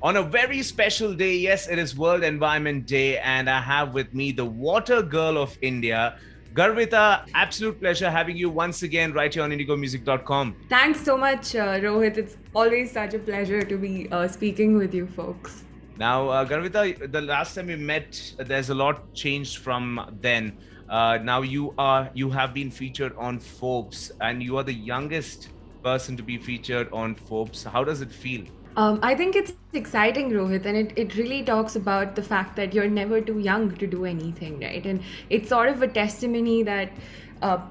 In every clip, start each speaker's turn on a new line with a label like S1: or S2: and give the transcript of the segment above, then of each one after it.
S1: On a very special day. Yes, it is World Environment Day, and I have with me the water girl of India, Garvita. Absolute pleasure having you once again right here on indigomusic.com.
S2: Thanks so much, Rohit. It's always such a pleasure to be speaking with you folks.
S1: Now, Garvita, the last time we met, there's a lot changed from then. Now you have been featured on Forbes, and you are the youngest person to be featured on Forbes. How does it feel?
S2: I think it's exciting, Rohit, and it really talks about the fact that you're never too young to do anything, right? And it's sort of a testimony that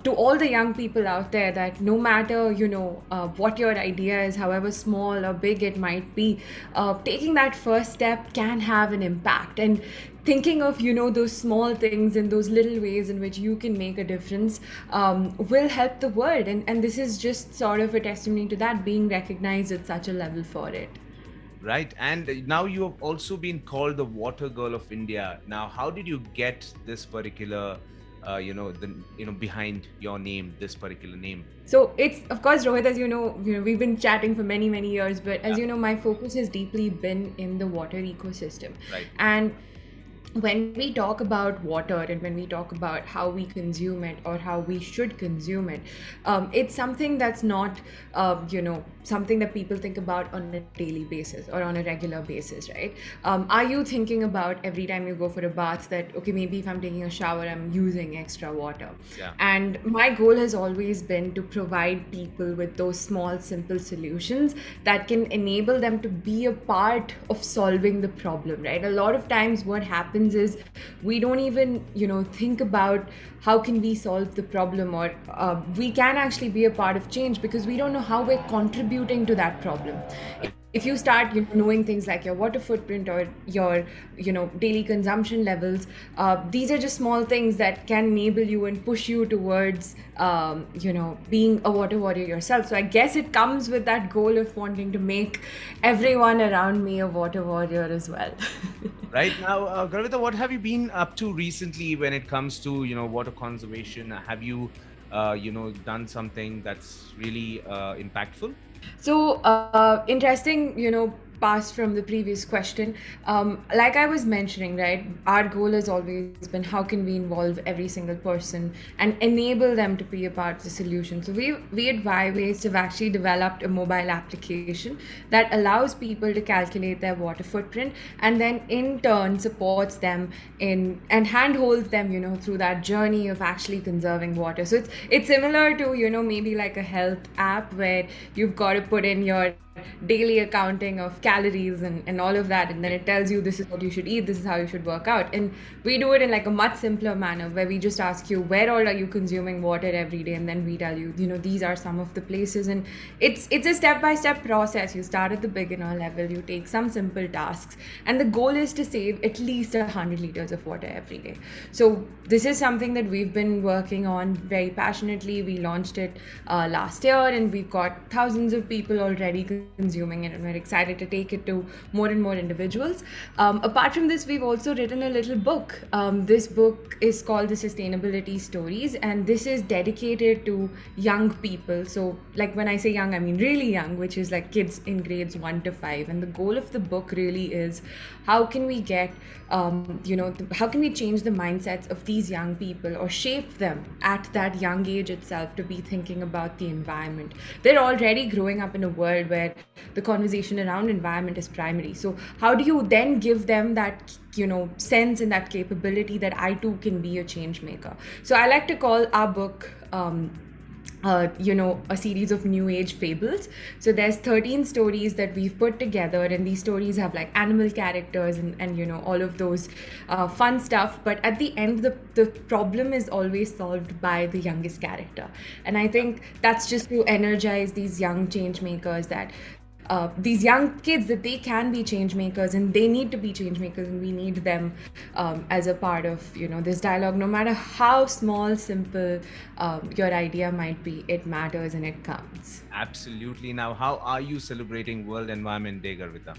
S2: to all the young people out there that no matter, what your idea is, however small or big it might be, taking that first step can have an impact. And thinking of those small things and those little ways in which you can make a difference will help the world, and this is just sort of a testimony to that, being recognized at such a level for it.
S1: Right. And now you have also been called the water girl of India. Now, how did you get this particular, behind your name, this particular name?
S2: So it's, of course, Rohit, as we've been chatting for many, many years, but as
S1: Yeah.
S2: you know, my focus has deeply been in the water ecosystem.
S1: Right.
S2: And when we talk about water and when we talk about how we consume it or how we should consume it, it's something that's not, something that people think about on a daily basis or on a regular basis, right? Are you thinking about every time you go for a bath that, okay, maybe if I'm taking a shower, I'm using extra water?
S1: Yeah.
S2: And my goal has always been to provide people with those small, simple solutions that can enable them to be a part of solving the problem, right? A lot of times what happens is we don't even think about how can we solve the problem, or we can actually be a part of change because we don't know how we're contributing to that problem.
S1: Right.
S2: If you start knowing things like your water footprint or your daily consumption levels, these are just small things that can enable you and push you towards being a water warrior yourself. So I guess it comes with that goal of wanting to make everyone around me a water warrior as well.
S1: Right. Now, Garvita, what have you been up to recently when it comes to, water conservation? Have you, done something that's really impactful?
S2: So interesting, pass from the previous question. Like I was mentioning, right, our goal has always been how can we involve every single person and enable them to be a part of the solution. So we at Y-Waste have actually developed a mobile application that allows people to calculate their water footprint and then in turn supports them in and handholds them, through that journey of actually conserving water. So it's similar to, maybe like a health app where you've got to put in your daily accounting of calories and all of that, and then it tells you this is what you should eat, this is how you should work out. And we do it in like a much simpler manner where we just ask you where all are you consuming water every day, and then we tell you, these are some of the places. And it's a step-by-step process. You start at the beginner level, you take some simple tasks, and the goal is to save at least 100 liters of water every day. So this is something that we've been working on very passionately. We launched it last year, and we've got thousands of people already consuming it, and we're excited to take it to more and more individuals. Apart from this, we've also written a little book. This book is called The Sustainability Stories, and this is dedicated to young people. So like when I say young, I mean really young, which is like kids in grades 1 to 5. And the goal of the book really is how can we get how can we change the mindsets of these young people or shape them at that young age itself to be thinking about the environment. They're already growing up in a world where the conversation around environment is primary. So how do you then give them that sense and that capability that I too can be a change maker? So I like to call our book a series of new age fables. So there's 13 stories that we've put together, and these stories have like animal characters and all of those fun stuff. But at the end, the problem is always solved by the youngest character. And I think that's just to energize these young change makers, that these young kids, that they can be change makers and they need to be change makers, and we need them as a part of this dialogue. No matter how small, simple your idea might be, it matters and it counts.
S1: Absolutely. Now, how are you celebrating World Environment Day, Garvita?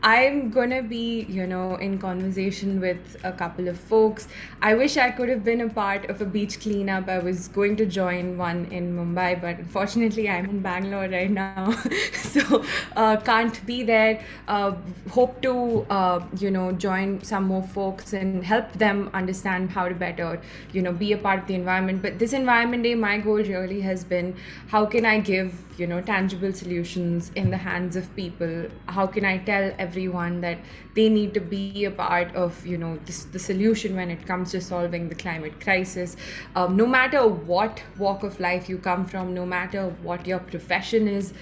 S2: I'm gonna be, in conversation with a couple of folks. I wish I could have been a part of a beach cleanup. I was going to join one in Mumbai, but unfortunately, I'm in Bangalore right now. So can't be there. Hope to join some more folks and help them understand how to better be a part of the environment. But this Environment Day, my goal really has been, how can I give tangible solutions in the hands of people? How can I tell everyone that they need to be a part of the solution when it comes to solving the climate crisis? No matter what walk of life you come from, no matter what your profession is,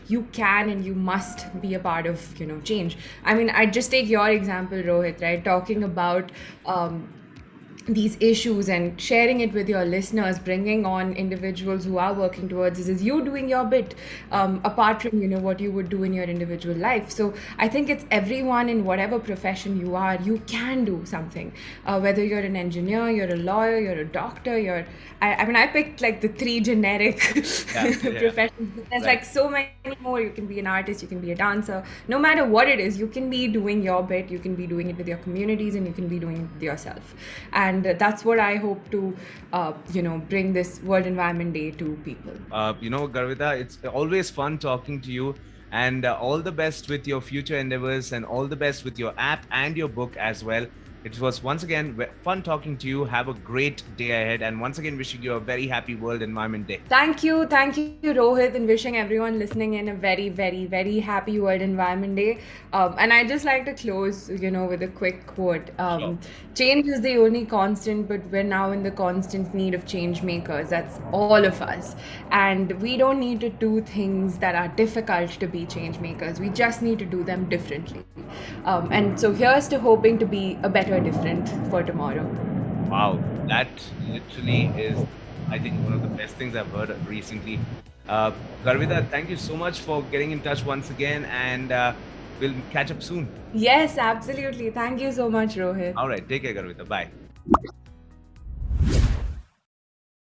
S2: you can and you must be a part of change. I mean, I just take your example, Rohit, right? Talking about these issues and sharing it with your listeners, bringing on individuals who are working towards this, is you doing your bit, apart from what you would do in your individual life. So I think it's everyone, in whatever profession you are, you can do something, whether you're an engineer, you're a lawyer, you're a doctor, I picked like the 3 generic professions. There's like so many more. You can be an artist, you can be a dancer. No matter what it is, you can be doing your bit, you can be doing it with your communities, and you can be doing it with yourself. And that's what I hope to bring this World Environment Day to people.
S1: Garvita, it's always fun talking to you, and all the best with your future endeavors, and all the best with your app and your book as well. It was once again fun talking to you. Have a great day ahead, and once again wishing you a very happy World Environment Day.
S2: Thank you, Rohit, and wishing everyone listening in a very, very, very happy World Environment Day. And I just like to close, with a quick quote.
S1: Sure.
S2: Change is the only constant, but we're now in the constant need of change makers. That's all of us, and we don't need to do things that are difficult to be change makers. We just need to do them differently. And so here's to hoping to be a better different for tomorrow.
S1: Wow, that literally is, I think, one of the best things I've heard recently. Garvita, thank you so much for getting in touch once again, and we'll catch up soon.
S2: Yes, absolutely. Thank you so much, Rohit.
S1: All right, take care, Garvita. Bye.